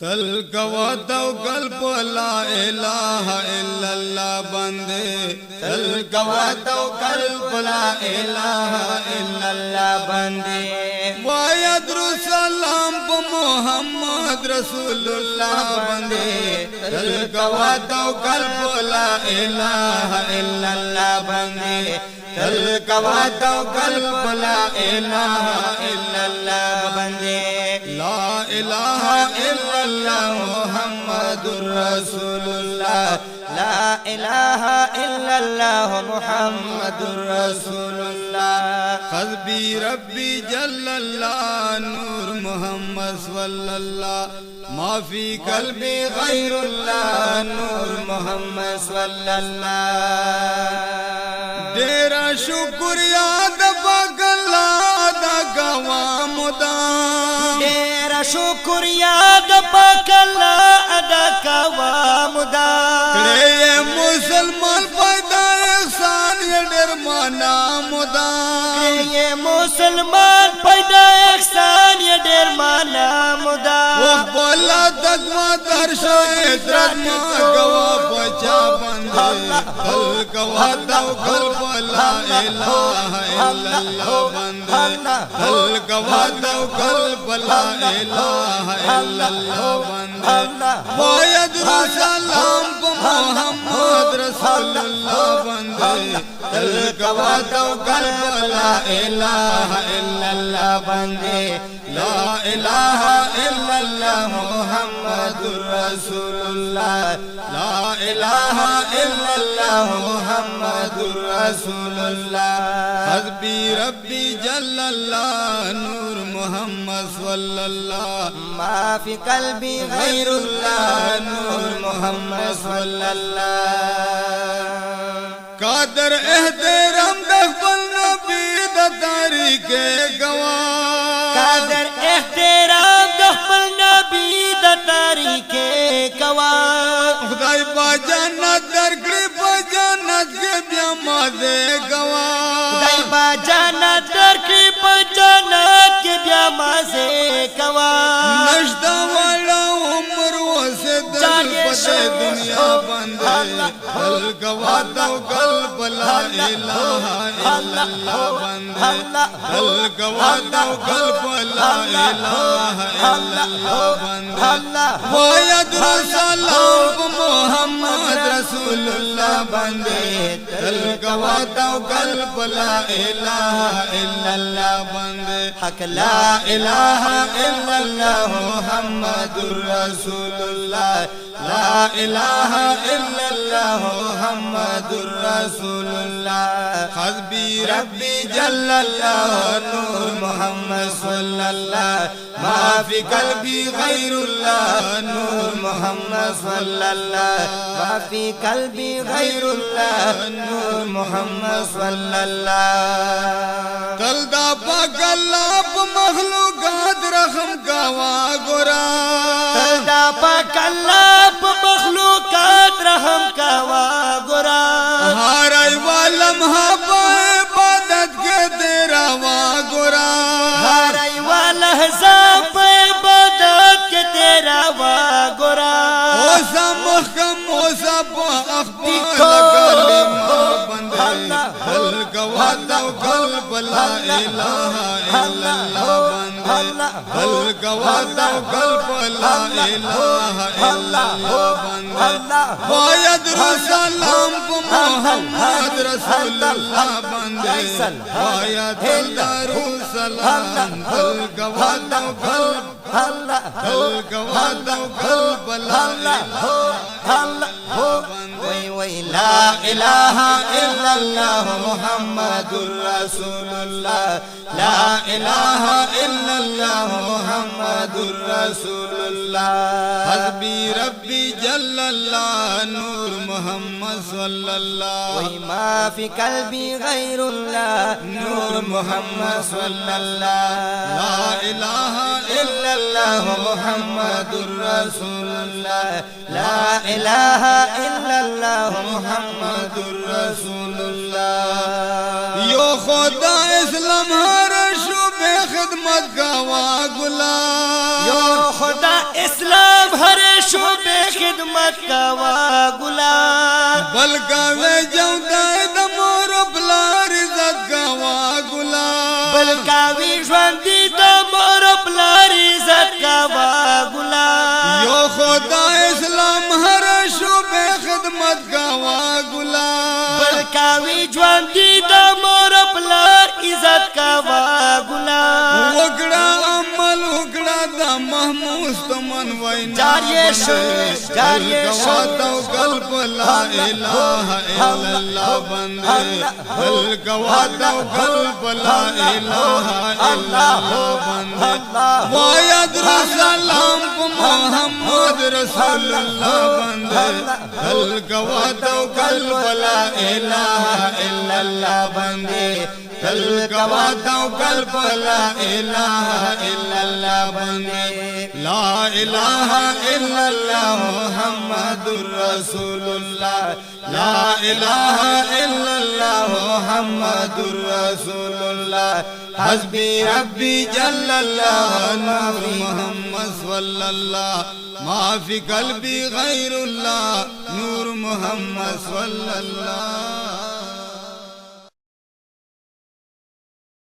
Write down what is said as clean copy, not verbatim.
तल कवा तवकल पे ला इलाहा इल्लल्लाह बंदे तल कवा तवकल पे ला इलाहा इल्लल्लाह बंदे वायद्रु सलाम पे मोहम्मद रसूलुल्लाह बंदे तल कवा तवकल पे ला इलाहा इल्लल्लाह बंदे तल कवा तवकल पे ला इलाहा इल्लल्लाह बंदे ला इलाहा इल्लल्लाह मुहम्मदुर रसूलुल्लाह ला इलाहा इल्लल्लाह मुहम्मदुर रसूलुल्लाह हस्बी रब्बी जल्लल्लाह नूर मोहम्मद सल्लल्लाह माफी कल्बी गैरुल्लाह नूर मोहम्मद सल्लल्लाह तेरा शुक्रिया दबगला दा गवा मुदाम तेरा शुक्रिया दबगला अदा कवा मुदाम ये मुसलमान पैदा एहसान ये डरमाना मुदाम ये मुसलमान पैदा एहसान ये डरमाना मुदाम वो बोला तकवा दर्शो इतरत मा गवा बचा बंदे कल गवा तवकल ला इलाहा इल्लल्लाह बंदे कल गवा तवकल ला इलाहा इल्लल्लाह बंदे वायद्रु सलाम पे मोहम्मद रसूलुल्लाह बंदे कल गवा तवकल ला इलाहा इल्लल्लाह बंदे ला इलाहा इल्लल्लाह मुहम्मदुर रसूलुल्लाह ला इलाहा इल्लल्लाह मुहम्मदुर रसूलुल्लाह हस्बी रब्बी जल्लल्लाह नूर मोहम्मद सल्लल्लाह मा फी कल्बी गैरुल्लाह नूर मोहम्मद सल्लल्लाह कादर एहतराम दखल नबी द तारीके गवा कादर एहतराम दखल नबी द तारीके गवा खुदाई बा जन्नत दरकड़ी बा जन्नत के ब्यामा दे गवा खुदाई बा जन्नत दरकड़ी बा जन्नत के ब्यामा से गवा नश्ता वाला उम्र से दल पते दुनिया बंदे कल गवा तवकल ला इलाहा इल्लल्लाह बंदे कल गवा तवकल ला इलाहा इल्लल्लाह बंदे वायद्रु सलाम पे मोहम्मद रसूलुल्लाह बंदे कल गवा तवकल ला इलाहा इल्लल्लाह बंदे हक ला इलाहा इल्लल्लाह मुहम्मदुर रसूलुल्लाह ला इलाहा इल्लल्लाह मुहम्मदुर रसूलुल्लाह हस्बी रब्बी जल्लल्लाह नूर मोहम्मद सल्लल्लाह माफी कल्बी गैरुल्लाह नूर मोहम्मद सल्लल्लाह माफी कल्बी गैरुल्लाह नूर मोहम्मद सल्लल्लाह तलदा पकल्लाप मखलूकात रखम गवा गोरा तलदा पकल्लाप मखलूकात रहम कवा गोरा हाराई वालम इबादत के तेरा वा गोरा हाराई वाला हज़ाब इबादत के तेरा वा गोरा ओसा महकम ओसा अखबार कलिमा बंदे कल गवा तवकल ला इलाहा इल्लल्लाह बंदे कल गवा तवकल ला इलाहा इल्लल्लाह बंदे वायद्रु सलाम पे मोहम्मद रसूलुल्लाह बंदे वायद्रु सलाम कल गवा तवकल कल गवा तवकल ला इलाहा ला इलाहा इल्लल्लाह मुहम्मदुर रसूलुल्लाह ला इलाहा इल्लल्लाह मुहम्मदुर रसूलुल्लाह हस्बी रब्बी जल्लल्लाह नूर मोहम्मद सल्लल्लाह मा फी कल्बी गैरुल्लाह नूर मोहम्मद सल्लल्लाह ला इलाहा इल्लल्लाह मुहम्मदुर रसूलुल्लाह ला इलाहा इल्लल्लाह मुहम्मदुर रसूलुल्लाह यो खुदा इस्लाम हर शुबे خدمت کوا غلام یو خدا اسلام ہر شعبے خدمت کوا غلام بلکاوے جودائے د مور پلار عزت کوا غلام بلکاوی ژوندی د مور پلار عزت کوا غلام یو خدا اسلام ہر شعبے خدمت کوا غلام بلکاوی ژوندی د مور پلار عزت کوا غلام وکړه عمل وکړه د محمود تمن وینا جاریه شو توکل په لا اله الا الله بندے دل گوا توکل په لا اله الا الله بندے وایا در سلام په محمد رسول الله بندے دل گوا توکل په لا اله الا الله بندے دل گوا توکل په لا اله الا الله بندے لا اله الا الله محمد رسول الله لا اله الا الله محمد رسول الله حسبي ربي جل الله نور محمد صلى الله ما في قلبي غير الله نور محمد صلى الله